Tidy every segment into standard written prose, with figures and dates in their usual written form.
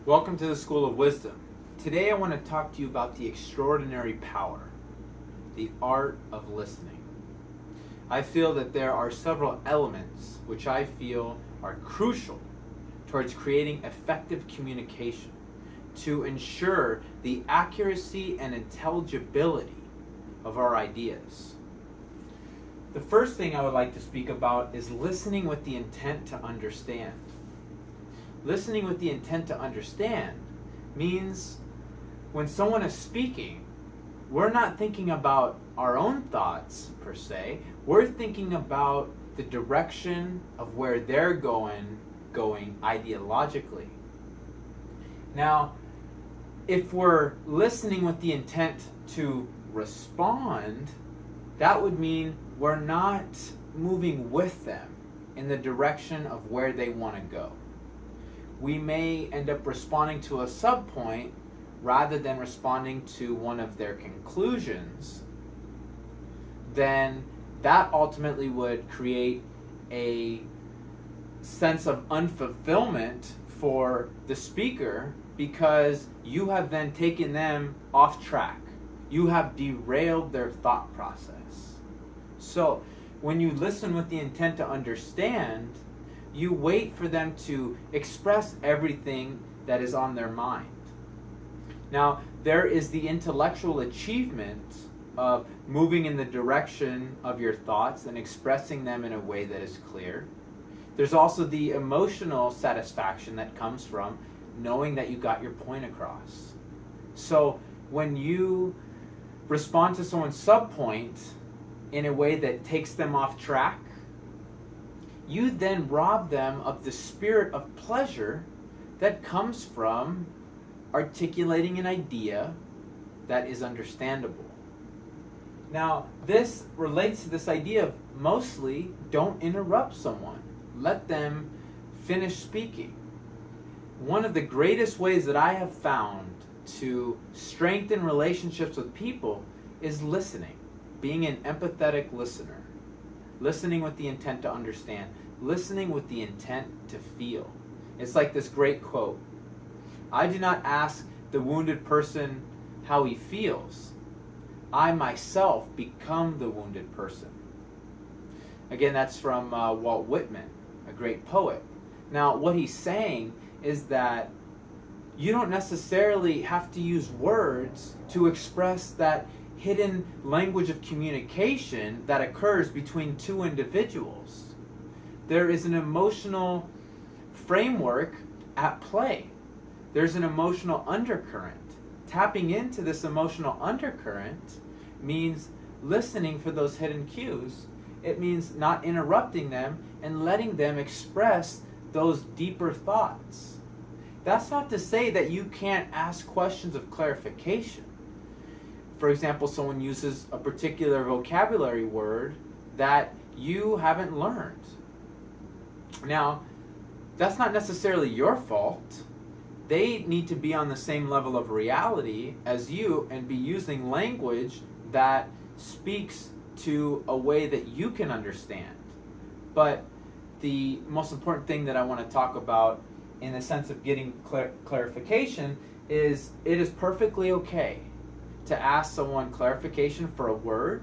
Welcome to the School of Wisdom. Today I want to talk to you about the extraordinary power, the art of listening. I feel that there are several elements which I feel are crucial towards creating effective communication to ensure the accuracy and intelligibility of our ideas. The first thing I would like to speak about is listening with the intent to understand. Listening with the intent to understand means when someone is speaking, we're not thinking about our own thoughts per se. We're thinking about the direction of where they're going ideologically. Now, if we're listening with the intent to respond, that would mean we're not moving with them in the direction of where they want to go. We may end up responding to a subpoint rather than responding to one of their conclusions. Then that ultimately would create a sense of unfulfillment for the speaker because you have then taken them off track. You have derailed their thought process. So when you listen with the intent to understand, you wait for them to express everything that is on their mind. Now, there is the intellectual achievement of moving in the direction of your thoughts and expressing them in a way that is clear. There's also the emotional satisfaction that comes from knowing that you got your point across. So when you respond to someone's subpoint in a way that takes them off track, you then rob them of the spirit of pleasure that comes from articulating an idea that is understandable. Now, this relates to this idea of mostly don't interrupt someone. Let them finish speaking. One of the greatest ways that I have found to strengthen relationships with people is listening, being an empathetic listener. Listening with the intent to understand. Listening with the intent to feel. It's like this great quote. I do not ask the wounded person how he feels. I myself become the wounded person. Again, that's from Walt Whitman, a great poet. Now, what he's saying is that you don't necessarily have to use words to express that hidden language of communication that occurs between two individuals. There is an emotional framework at play. There's an emotional undercurrent. Tapping into this emotional undercurrent means listening for those hidden cues. It means not interrupting them and letting them express those deeper thoughts. That's not to say that you can't ask questions of clarification. For example, someone uses a particular vocabulary word that you haven't learned. Now, that's not necessarily your fault. They need to be on the same level of reality as you and be using language that speaks to a way that you can understand. But the most important thing that I want to talk about in the sense of getting clarification is it is perfectly okay to ask someone clarification for a word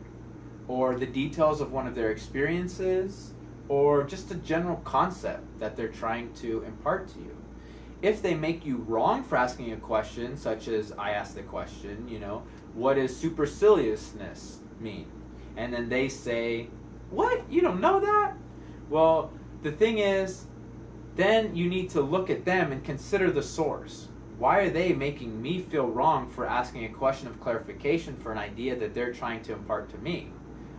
or the details of one of their experiences or just a general concept that they're trying to impart to you. If they make you wrong for asking a question, such as I asked the question, what does superciliousness mean? And then they say, what? You don't know that? Well, the thing is, then you need to look at them and consider the source. Why are they making me feel wrong for asking a question of clarification for an idea that they're trying to impart to me?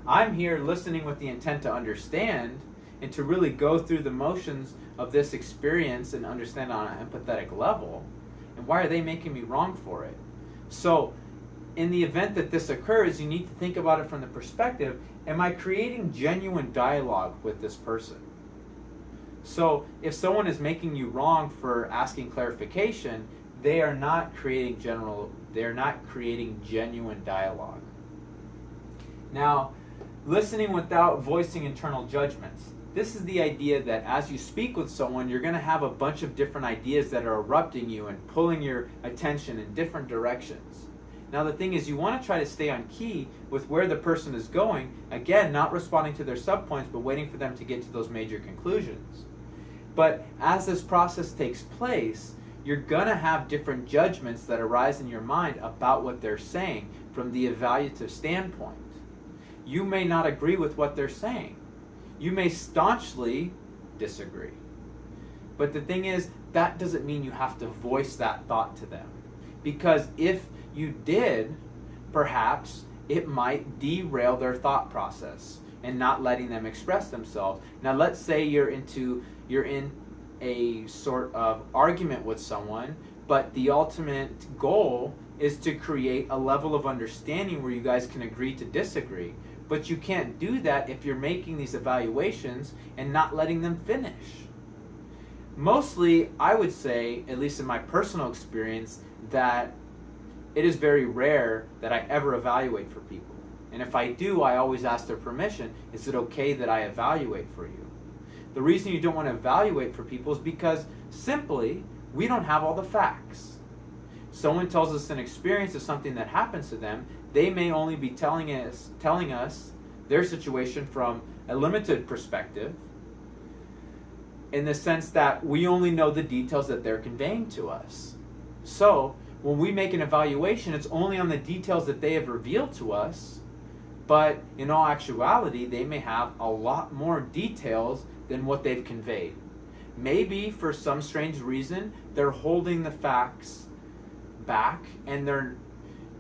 I'm here listening with the intent to understand and to really go through the motions of this experience and understand on an empathetic level. And why are they making me wrong for it? So, in the event that this occurs, you need to think about it from the perspective, am I creating genuine dialogue with this person? So, if someone is making you wrong for asking clarification, they are not creating genuine dialogue. Now, Listening without voicing internal judgments. This is the idea that as you speak with someone, you're going to have a bunch of different ideas that are erupting you and pulling your attention in different directions. Now the thing is, you want to try to stay on key with where the person is going, again, not responding to their subpoints, but waiting for them to get to those major conclusions. But as this process takes place, you're going to have different judgments that arise in your mind about what they're saying from the evaluative standpoint. You may not agree with what they're saying. You may staunchly disagree. But the thing is, that doesn't mean you have to voice that thought to them. Because if you did, perhaps it might derail their thought process and not letting them express themselves. Now let's say you're in a sort of argument with someone, but the ultimate goal is to create a level of understanding where you guys can agree to disagree. But you can't do that if you're making these evaluations and not letting them finish. Mostly, I would say, at least in my personal experience, that it is very rare that I ever evaluate for people. And if I do, I always ask their permission. Is it okay that I evaluate for you? The reason you don't want to evaluate for people is because simply, we don't have all the facts. Someone tells us an experience of something that happens to them. They may only be telling us their situation from a limited perspective, in the sense that we only know the details that they're conveying to us. So when we make an evaluation, it's only on the details that they have revealed to us, but in all actuality, they may have a lot more details than what they've conveyed. Maybe for some strange reason, they're holding the facts back and they're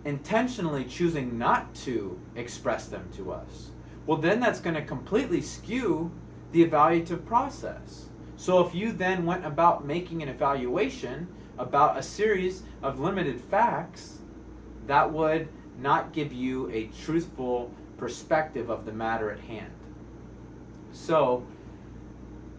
intentionally choosing not to express them to us. Well, then that's going to completely skew the evaluative process. So if you then went about making an evaluation about a series of limited facts, that would not give you a truthful perspective of the matter at hand. So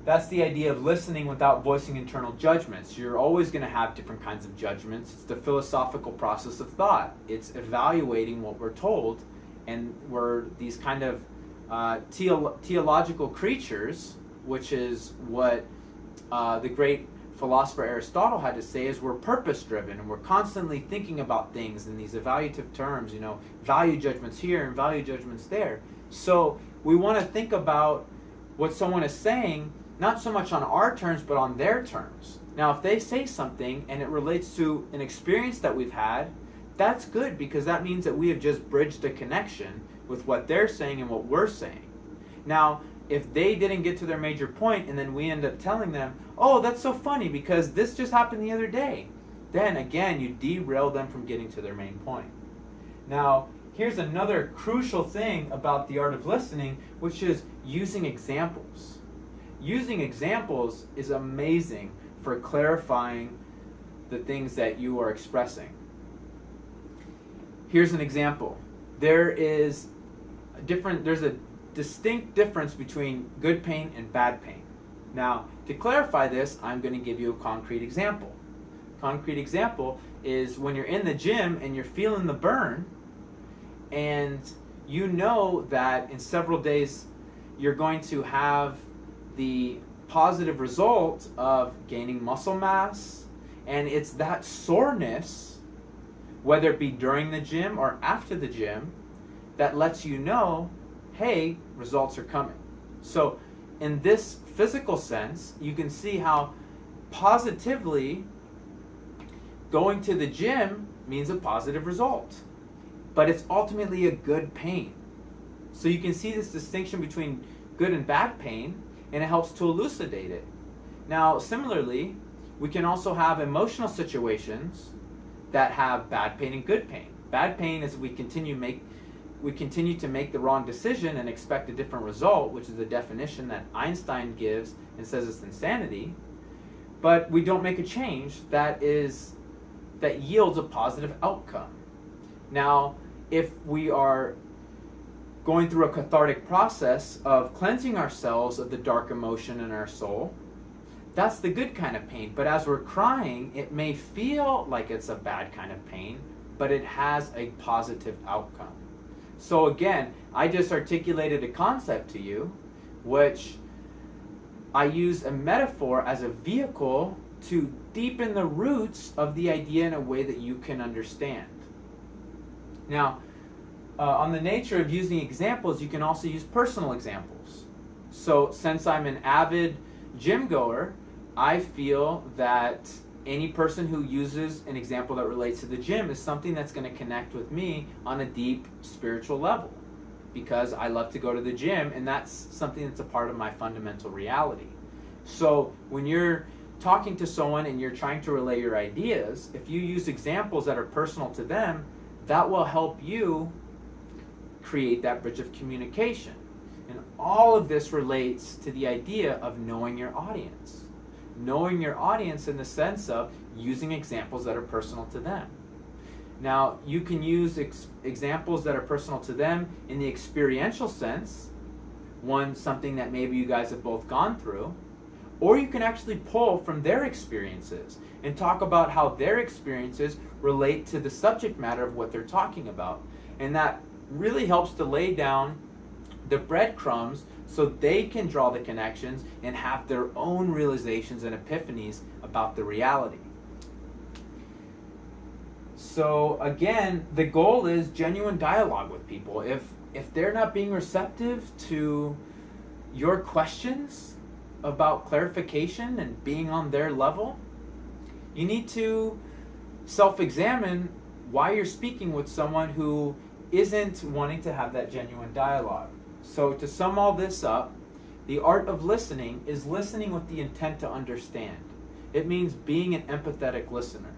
that's the idea of listening without voicing internal judgments. You're always going to have different kinds of judgments. It's the philosophical process of thought. It's evaluating what we're told, and we're these kind of teleological creatures, which is what the great philosopher Aristotle had to say, is we're purpose-driven, and we're constantly thinking about things in these evaluative terms, value judgments here and value judgments there. So we want to think about what someone is saying, not so much on our terms, but on their terms. Now, if they say something and it relates to an experience that we've had, that's good, because that means that we have just bridged a connection with what they're saying and what we're saying. Now, if they didn't get to their major point and then we end up telling them, oh, that's so funny because this just happened the other day, then again, you derail them from getting to their main point. Now, here's another crucial thing about the art of listening, which is using examples. Using examples is amazing for clarifying the things that you are expressing. Here's an example. There's a distinct difference between good pain and bad pain. Now, to clarify this, I'm going to give you a concrete example. Concrete example is when you're in the gym and you're feeling the burn, and you know that in several days you're going to have the positive result of gaining muscle mass, and it's that soreness, whether it be during the gym or after the gym, that lets you know, hey, results are coming. So in this physical sense, you can see how positively going to the gym means a positive result, but it's ultimately a good pain. So you can see this distinction between good and bad pain, and it helps to elucidate it. Now, similarly, we can also have emotional situations that have bad pain and good pain. Bad pain is we continue to make the wrong decision and expect a different result, which is the definition that Einstein gives and says it's insanity. But we don't make a change that yields a positive outcome. Now, if we are going through a cathartic process of cleansing ourselves of the dark emotion in our soul, that's the good kind of pain. But as we're crying, it may feel like it's a bad kind of pain, but it has a positive outcome. So again, I just articulated a concept to you, which I use a metaphor as a vehicle to deepen the roots of the idea in a way that you can understand. Now, on the nature of using examples, you can also use personal examples. So since I'm an avid gym goer, I feel that any person who uses an example that relates to the gym is something that's going to connect with me on a deep spiritual level, because I love to go to the gym, and that's something that's a part of my fundamental reality. So when you're talking to someone and you're trying to relay your ideas, if you use examples that are personal to them, that will help you create that bridge of communication. And all of this relates to the idea of knowing your audience. Knowing your audience in the sense of using examples that are personal to them. Now, you can use examples that are personal to them in the experiential sense, something that maybe you guys have both gone through, or you can actually pull from their experiences and talk about how their experiences relate to the subject matter of what they're talking about. And that really helps to lay down the breadcrumbs so they can draw the connections and have their own realizations and epiphanies about the reality. So again, the goal is genuine dialogue with people. If they're not being receptive to your questions about clarification and being on their level, you need to self-examine why you're speaking with someone who isn't wanting to have that genuine dialogue. So to sum all this up, the art of listening is listening with the intent to understand. It means being an empathetic listener.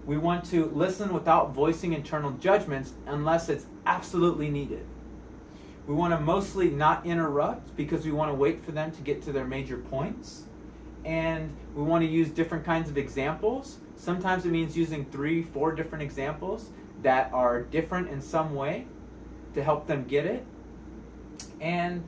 We want to listen without voicing internal judgments unless it's absolutely needed. We want to mostly not interrupt because we want to wait for them to get to their major points. And we want to use different kinds of examples. Sometimes it means using 3-4 different examples that are different in some way to help them get it. And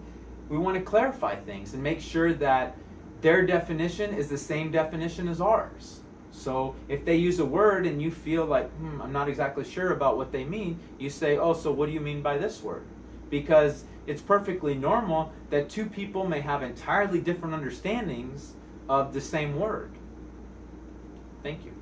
we want to clarify things and make sure that their definition is the same definition as ours. So if they use a word and you feel like, I'm not exactly sure about what they mean, you say, oh, so what do you mean by this word? Because it's perfectly normal that two people may have entirely different understandings of the same word. Thank you.